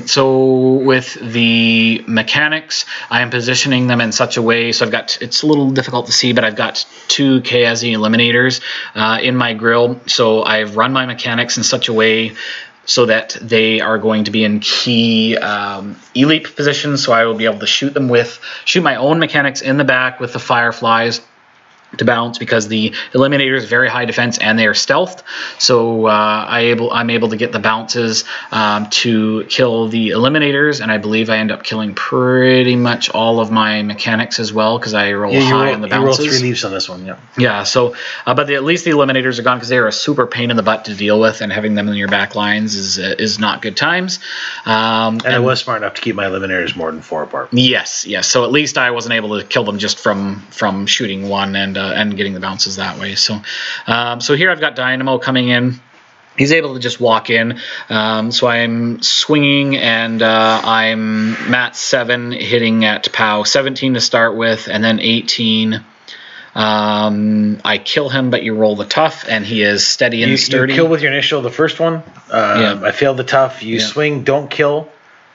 so with the mechanics, I am positioning them in such a way, so I've got, it's a little difficult to see, but I've got 2 KSE eliminators in my grill. So I've run my mechanics in such a way so that they are going to be in key e-leap positions, so I will be able to shoot my own mechanics in the back with the Fireflies to bounce, because the eliminator is very high defense and they are stealthed. So I'm able to get the bounces to kill the eliminators, and I believe I end up killing pretty much all of my mechanics as well because I roll high on the bounces. You roll 3 leaves on this one, yeah. Yeah. So, but at least the eliminators are gone because they are a super pain in the butt to deal with, and having them in your back lines is not good times. And I was smart enough to keep my eliminators more than 4 apart. Yes. Yes. So at least I wasn't able to kill them just from shooting one and getting the bounces that way. So so here I've got Dynamo coming in. He's able to just walk in. So I'm swinging and I'm mat 7 hitting at POW 17 to start with, and then 18. I kill him, but you roll the tough, and he is steady and sturdy. You kill with your initial, the first one. Yeah. I failed the tough. You swing, don't kill.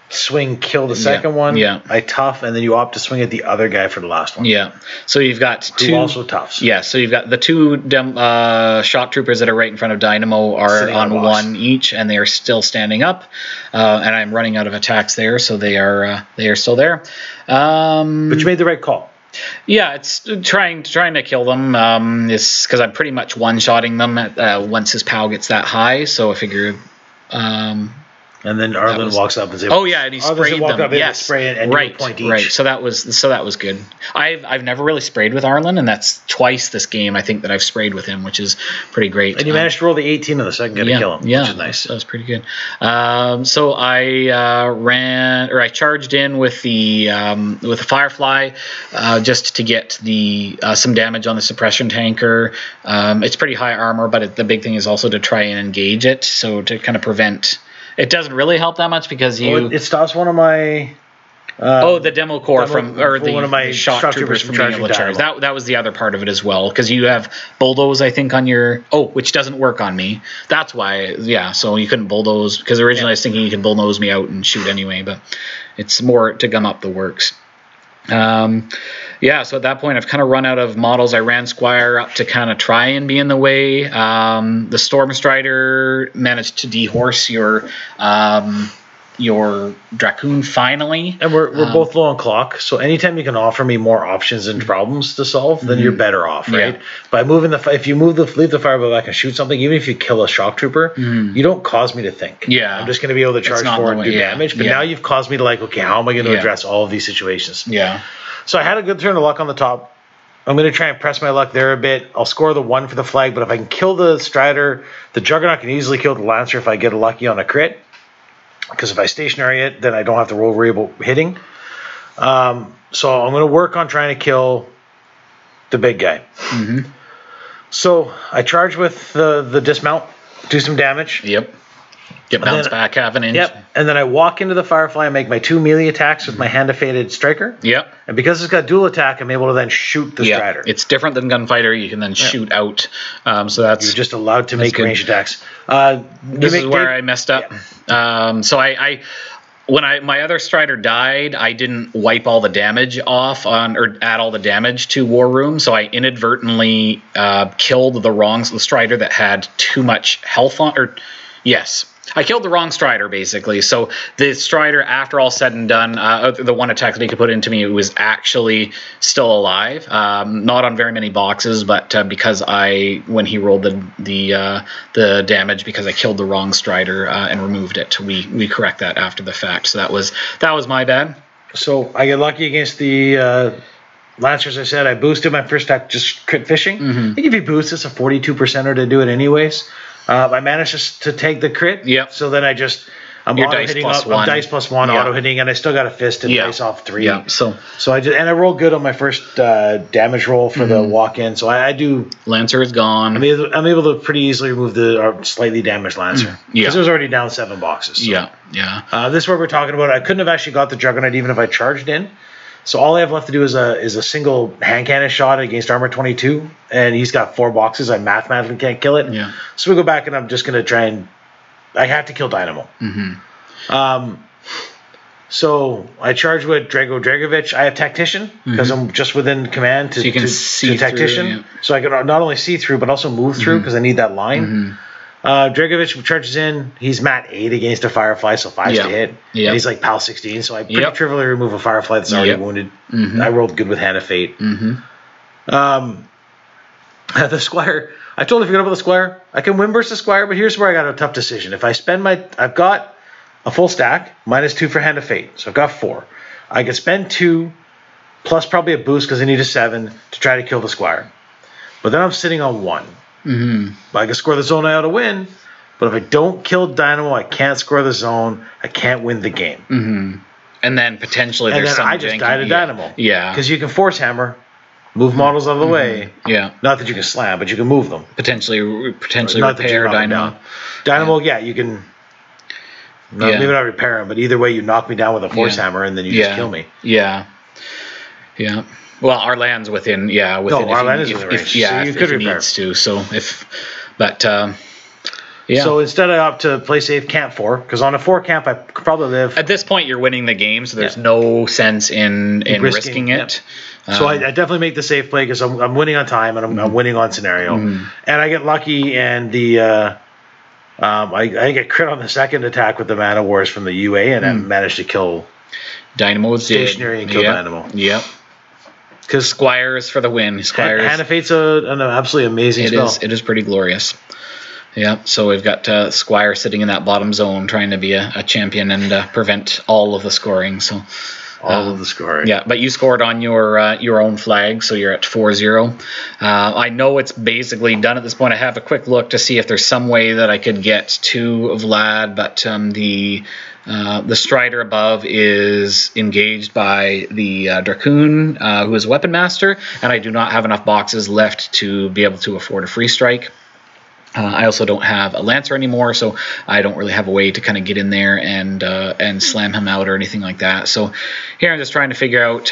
Swing, kill the second one. Yeah. I tough, and then you opt to swing at the other guy for the last one. Yeah. So you've got 2 also toughs. Yeah. So you've got the 2 shock troopers that are right in front of Dynamo are Sitting on on 1 each, and they are still standing up. And I'm running out of attacks there, so they are still there. But you made the right call. Yeah, it's trying to kill them. It's because I'm pretty much one-shotting them once his POW gets that high. So I figure. And then Arlan walks up and says, "Oh yeah," and he sprayed them. Yes, spray and right, point each. right. So that was good. I've never really sprayed with Arlan, and that's twice this game I think that I've sprayed with him, which is pretty great. And you managed to roll the 18 on the second guy to kill him, which is nice. That was pretty good. So I charged in with the Firefly just to get the some damage on the suppression tanker. It's pretty high armor, but the big thing is also to try and engage it, so to kind of prevent. It doesn't really help that much because it stops one of my. The demo core one of my shock troopers from being able to charge. That was the other part of it as well, because you have bulldoze, I think, on your which doesn't work on me. That's why, yeah. So you couldn't bulldoze, because originally I was thinking you could bulldoze me out and shoot anyway, but it's more to gum up the works. Yeah, so at that point I've kind of run out of models. I ran Squire up to kind of try and be in the way. The Storm Strider managed to dehorse your Dracoon finally. And we're both low on clock, so anytime you can offer me more options and problems to solve, then you're better off, right? Yeah. By moving if you leave the fireball back and shoot something, even if you kill a shock trooper, you don't cause me to think. Yeah. I'm just going to be able to charge forward and do damage, but now you've caused me to okay, how am I going to address all of these situations? Yeah. So I had a good turn of luck on the top. I'm going to try and press my luck there a bit. I'll score the 1 for the flag, but if I can kill the Strider, the Juggernaut can easily kill the Lancer if I get lucky on a crit. Because if I stationary it, then I don't have to roll variable hitting. So I'm going to work on trying to kill the big guy. So I charge with the dismount, do some damage. Yep. Get bounced back half an inch. Yep. And then I walk into the Firefly and make my 2 melee attacks with my hand-defeated striker. Yep. And because it's got dual attack, I'm able to then shoot the Strider. It's different than Gunfighter. You can then shoot out. So that's... You're just allowed to make ranged attacks. This is where I messed up. Yeah. So when my other Strider died, I didn't wipe all the damage off or add all the damage to War Room, so I inadvertently killed the Strider that had too much health on. I killed the wrong Strider, basically. So the Strider, after all said and done, the one attack that he could put into me, it was actually still alive. Not on very many boxes, but because when he rolled the damage, because I killed the wrong Strider and removed it, we correct that after the fact. So that was my bad. So I get lucky against the Lancers. I said I boosted my first attack, just crit fishing. I think if you boost, it's a 42%er to do it anyways. I managed to take the crit. Yep. So then I'm auto hitting up. I'm dice plus one auto hitting, and I still got a fist and dice off 3. Yeah. So I rolled good on my first damage roll for the walk in. So I do. Lancer is gone. I'm able to pretty easily remove the slightly damaged Lancer because it was already down 7 boxes. So. Yeah. This is what we're talking about. I couldn't have actually got the Juggernaut even if I charged in. So all I have left to do is a single hand cannon shot against armor 22, and he's got 4 boxes. I mathematically can't kill it. Yeah. So we go back, and I'm just going to try and... I have to kill Dynamo. So I charge with Dragovich. I have Tactician, because I'm just within command to Tactician. Through, So I can not only see through, but also move through, because I need that line. Dragovich charges in. He's mat 8 against a Firefly, so 5's to hit. And he's like PAL 16, so I pretty trivially remove a Firefly that's already wounded. I rolled good with Hand of Fate. The Squire, I totally forgot about the Squire. I can win versus the Squire, but here's where I got a tough decision. If I spend I've got a full stack, -2 for Hand of Fate, so I've got 4. I could spend 2, plus probably a boost because I need a 7 to try to kill the Squire. But then I'm sitting on 1. I can score the zone out to win, but if I don't kill Dynamo, I can't score the zone. I can't win the game. And then potentially there's some I just died to Dynamo. Yeah. Because you can force hammer, move models out of the way. Yeah. Not that you can slam, but you can move them. Potentially repair Dynamo. Dynamo, you can... maybe not repair him, but either way, you knock me down with a force hammer, and then you just kill me. Yeah. Well, Arlan's within. Arlan is within range. So you could repair. Needs to. So So instead, I opt to play safe camp 4, because on a 4 camp, I could probably live. At this point, you're winning the game, so there's no sense in risking it. So I definitely make the safe play because I'm winning on time and I'm winning on scenario, and I get lucky and I get crit on the second attack with the Mana Wars from the UA, and I managed to kill Dynamo stationary and kill Dynamo. Yep. Because Squire is for the win. Squire Hand of Fate's an absolutely amazing spell. It is pretty glorious. Yeah, so we've got Squire sitting in that bottom zone trying to be a champion and prevent all of the scoring. So all of the scoring. Yeah, but you scored on your own flag, so you're at 4-0. I know it's basically done at this point. I have a quick look to see if there's some way that I could get to Vlad, but the Strider above is engaged by the Dracoon, who is a Weapon Master, and I do not have enough boxes left to be able to afford a free strike. I also don't have a Lancer anymore, so I don't really have a way to kind of get in there and slam him out or anything like that. So here I'm just trying to figure out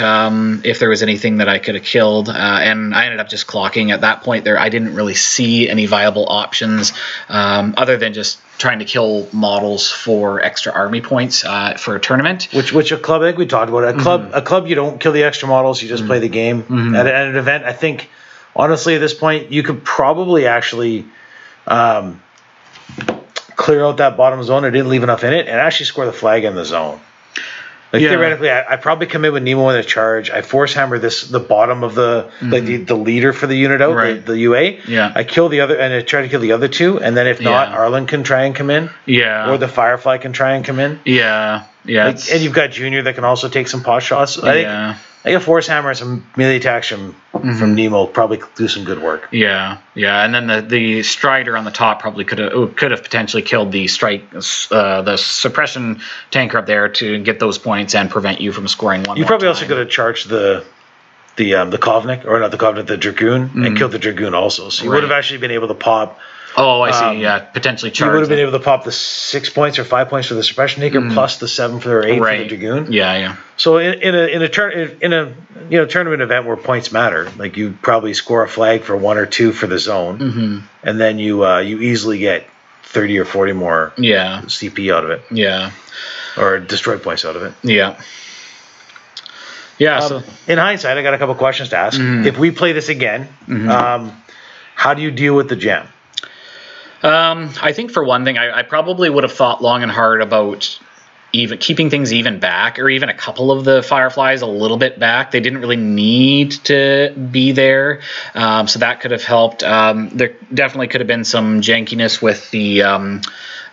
if there was anything that I could have killed, and I ended up just clocking at that point there. I didn't really see any viable options other than just trying to kill models for extra army points for a tournament. Which a club, I think we talked about it. A club, you don't kill the extra models, you just play the game. At an event, I think, honestly, at this point, you could probably actually clear out that bottom zone. I didn't leave enough in it, and actually score the flag in the zone. Theoretically, I probably come in with Nemo in a charge. I force hammer the bottom of the the leader for the unit out, the UA. Yeah. I kill the other, and I try to kill the other 2, and then if not, Arlan can try and come in. Yeah. Or the Firefly can try and come in. Yeah. And you've got Junior that can also take some pot shots. I think a force hammer and some melee attacks from Nemo probably do some good work. Yeah, and then the Strider on the top probably could have potentially killed the the suppression tanker up there to get those points and prevent you from scoring one. You probably also could have charged the Kovnik, or not the Kovnik, the Dragoon, and killed the Dragoon also. So you would have actually been able to pop Oh, I see. Yeah, potentially charge. You would have been able to pop the 6 points or 5 points for the suppression taker, plus the 7 for the 8 for the dragoon. Yeah. So in a tournament event where points matter, like you probably score a flag for 1 or 2 for the zone, and then you easily get 30 or 40 more CP out of it. Yeah. Or destroy points out of it. Yeah. Yeah. So in hindsight, I got a couple questions to ask. If we play this again, how do you deal with the jam? I think for one thing, I probably would have thought long and hard about even keeping things even back, or even a couple of the Fireflies a little bit back. They didn't really need to be there, so that could have helped. There definitely could have been some jankiness with the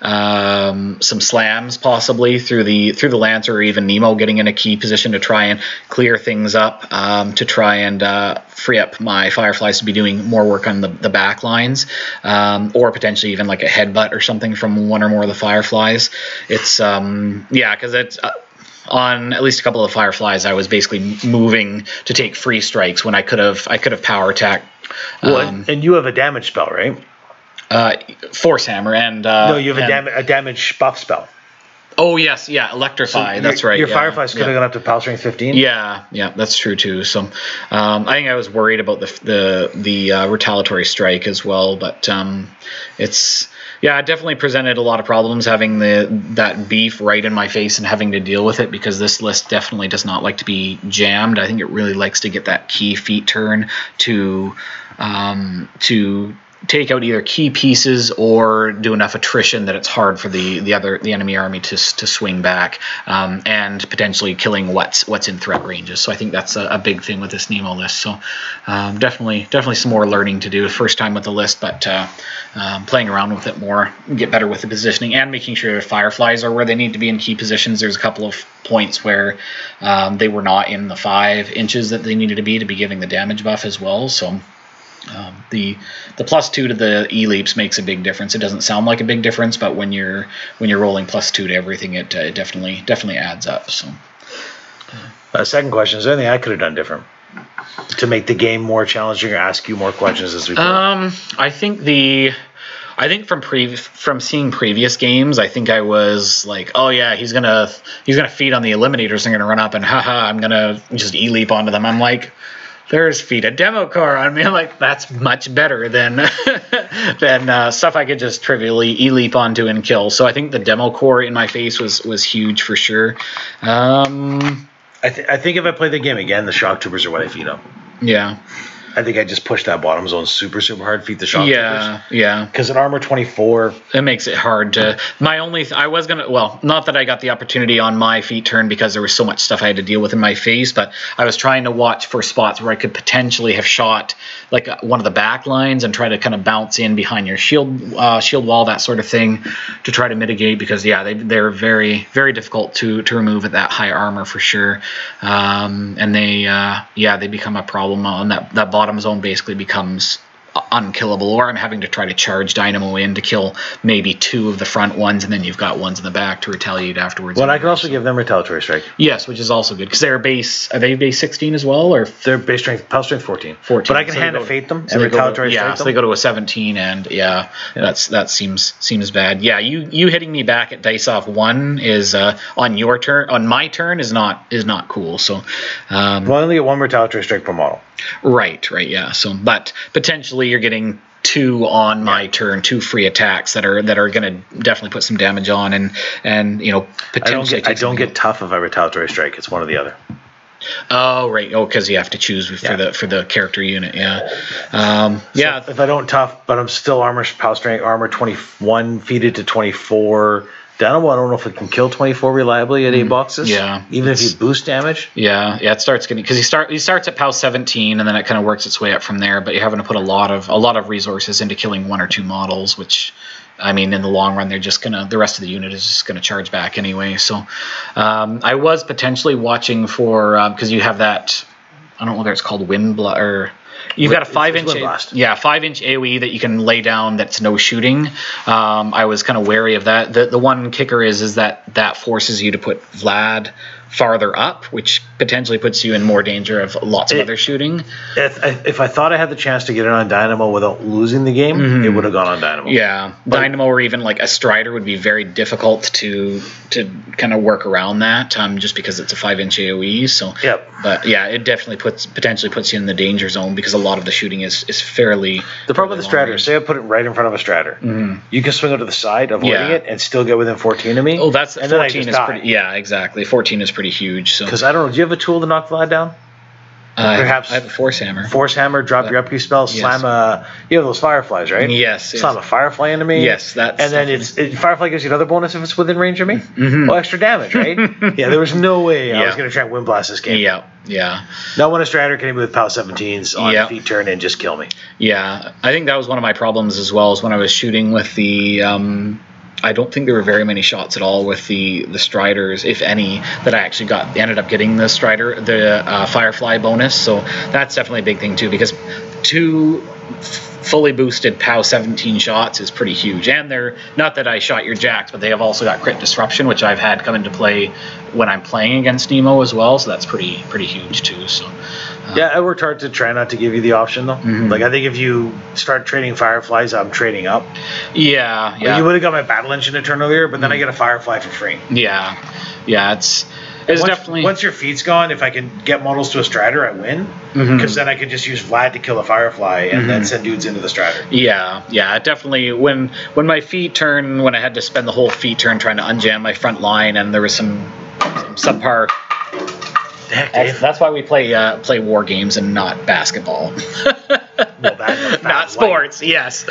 some slams possibly through the Lancer, or even Nemo getting in a key position to try and clear things up, to try and free up my Fireflies to be doing more work on the back lines, or potentially even like a headbutt or something from one or more of the Fireflies. It's because it's on at least a couple of Fireflies, I was basically moving to take free strikes when I could have power attacked. And you have a damage spell, right? Force Hammer and no, you have a damage buff spell. Oh yes, Electrify. So that's right. Your Fireflies could have gone up to power strength 15. Yeah, that's true too. So I think I was worried about the retaliatory strike as well, but it definitely presented a lot of problems having that beef right in my face and having to deal with it, because this list definitely does not like to be jammed. I think it really likes to get that key feat turn to take out either key pieces or do enough attrition that it's hard for the enemy army to swing back, and potentially killing what's in threat ranges. So I think that's a big thing with this Nemo list. So definitely some more learning to do. First time with the list, but playing around with it more, get better with the positioning and making sure Fireflies are where they need to be in key positions. There's a couple of points where they were not in the 5 inches that they needed to be giving the damage buff as well. So the +2 to the E-leaps makes a big difference. It doesn't sound like a big difference, but when you're rolling +2 to everything, it definitely adds up. So, second question: is there anything I could have done different to make the game more challenging or ask you more questions as we play? I think from seeing previous games, I think I was like, oh yeah, he's gonna feed on the eliminators. I'm gonna run up and I'm gonna just E-leap onto them. I'm like, there's feed a demo core on me. I'm like, that's much better than stuff I could just trivially E-leap onto and kill. So I think the demo core in my face was huge for sure. I think if I play the game again, the shock troopers are what I feed on. Yeah. I think I just pushed that bottom zone super hard, feed the shock troopers. Yeah. Because at armor 24, it makes it hard to. I was gonna. Well, not that I got the opportunity on my feet turn because there was so much stuff I had to deal with in my face, but I was trying to watch for spots where I could potentially have shot like one of the back lines and try to kind of bounce in behind your shield wall, that sort of thing, to try to mitigate, because they're very difficult to remove at that high armor for sure, and they become a problem on that bottom zone. Basically becomes unkillable, or I'm having to try to charge Dynamo in to kill maybe 2 of the front ones, and then you've got ones in the back to retaliate afterwards. Well, I can also give them retaliatory strike. Yes, which is also good, because they're are they base 16 as well, or they're base strength, power strength 14. But I can hand fate them and retaliatory strike them. So they go to a 17, and that seems bad. Yeah, you hitting me back at dice off 1 is on your turn. On my turn is not cool. So well, I only get 1 retaliatory strike per model. Right, yeah. So, but potentially you're getting 2 on my turn, 2 free attacks that are going to definitely put some damage on, and potentially I don't get tough if I retaliatory strike. It's one or the other. Oh right, because you have to choose for the character unit. So if I don't tough, but I'm still armor power strength armor 21 feeded to 24. Dynamo, I don't know if it can kill 24 reliably at 8 boxes. Yeah, even if you boost damage. Yeah, it starts getting, because he starts at POW 17 and then it kind of works its way up from there. But you're having to put a lot of resources into killing 1 or 2 models, which, I mean, in the long run, the rest of the unit is just gonna charge back anyway. So I was potentially watching for, because you have that, I don't know whether it's called Wind Blast or. You've got a 5-inch, 5-inch AoE that you can lay down that's no shooting. I was kind of wary of that. The one kicker is that forces you to put Vlad farther up, which potentially puts you in more danger of lots of other shooting. If I thought I had the chance to get it on Dynamo without losing the game, it would have gone on Dynamo. Yeah, but Dynamo or even like a Strider would be very difficult to kind of work around that, just because it's a 5-inch AoE. So, but yeah, it definitely potentially puts you in the danger zone because a lot of the shooting is fairly. The problem with the Strider, say I put it right in front of a Strider, you can swing out to the side, avoiding it, and still get within 14 of me. Oh, that's 14 is pretty. Yeah, exactly. 14 is pretty huge. So because I don't know, do you have a tool to knock Vlad down? Perhaps I have a Force Hammer. Force Hammer, drop your upkeep spell, slam a. You have those Fireflies, right? Yes. Slam a Firefly into me. Yes, that's. And then Firefly gives you another bonus if it's within range of me. Well, extra damage, right? Yeah, there was no way I was going to try and wind blast this game. Yeah. Not when a Strider came with POW 17s on feet turn and just kill me. Yeah, I think that was one of my problems as well, is when I was shooting with the. I don't think there were very many shots at all with the Striders, if any, that I actually ended up getting the Strider, the Firefly bonus. So that's definitely a big thing too, because 2 fully boosted POW 17 shots is pretty huge. And they're not that I shot your jacks, but they have also got crit disruption, which I've had come into play when I'm playing against Nemo as well. So that's pretty huge too. So. Yeah, I worked hard to try not to give you the option, though. Like, I think if you start trading Fireflies, I'm trading up. Yeah. Like, you would have got my Battle Engine to turn earlier, but then I get a Firefly for free. Yeah, it's definitely... Once your feet's gone, if I can get models to a Strider, I win. Because then I could just use Vlad to kill a Firefly and then send dudes into the Strider. Yeah, definitely. When my feet turn, when I had to spend the whole feet turn trying to unjam my front line, and there was some subpar... That's why we play war games and not basketball. Not sports. Yes,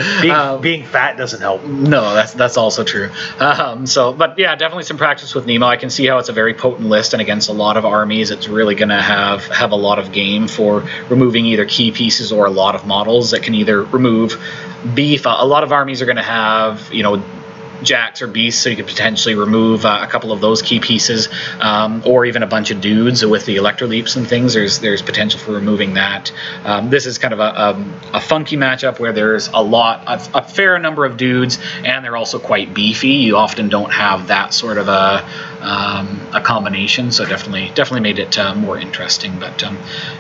being fat doesn't help. No, that's also true. But yeah, definitely some practice with Nemo. I can see how it's a very potent list, and against a lot of armies, it's really going to have a lot of game for removing either key pieces or a lot of models that can either remove beef. A lot of armies are going to have jacks or beasts, so you could potentially remove a couple of those key pieces, or even a bunch of dudes with the electroleaps and things. There's potential for removing that. This is kind of a funky matchup where there's a fair number of dudes, and they're also quite beefy. You often don't have that sort of a combination, so definitely made it more interesting. But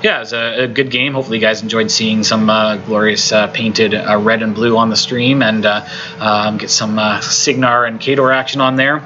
yeah, it was a good game. Hopefully you guys enjoyed seeing some glorious painted red and blue on the stream, and get some Cygnar and Khador action on there.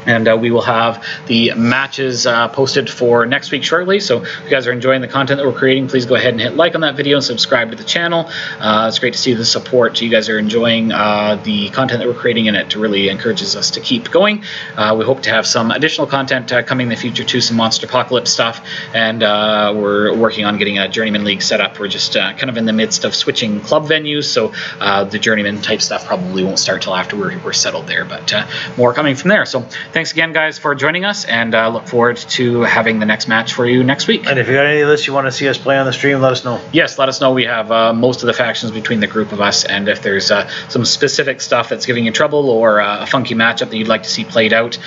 And we will have the matches posted for next week shortly. So if you guys are enjoying the content that we're creating, please go ahead and hit like on that video and subscribe to the channel. It's great to see the support. You guys are enjoying the content that we're creating, and it really encourages us to keep going. We hope to have some additional content coming in the future too, some Monster Apocalypse stuff. And we're working on getting a Journeyman League set up. We're just kind of in the midst of switching club venues, so the Journeyman type stuff probably won't start till after we're settled there. But more coming from there. So thanks again, guys, for joining us, and look forward to having the next match for you next week. And if you got any lists you want to see us play on the stream, let us know. Yes, let us know. We have most of the factions between the group of us, and if there's some specific stuff that's giving you trouble, or a funky matchup that you'd like to see played out,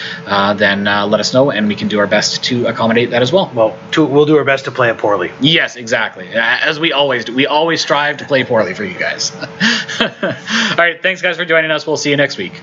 then let us know, and we can do our best to accommodate that as well. Well, we'll do our best to play it poorly. Yes, exactly. As we always do. We always strive to play poorly for you guys. All right, thanks, guys, for joining us. We'll see you next week.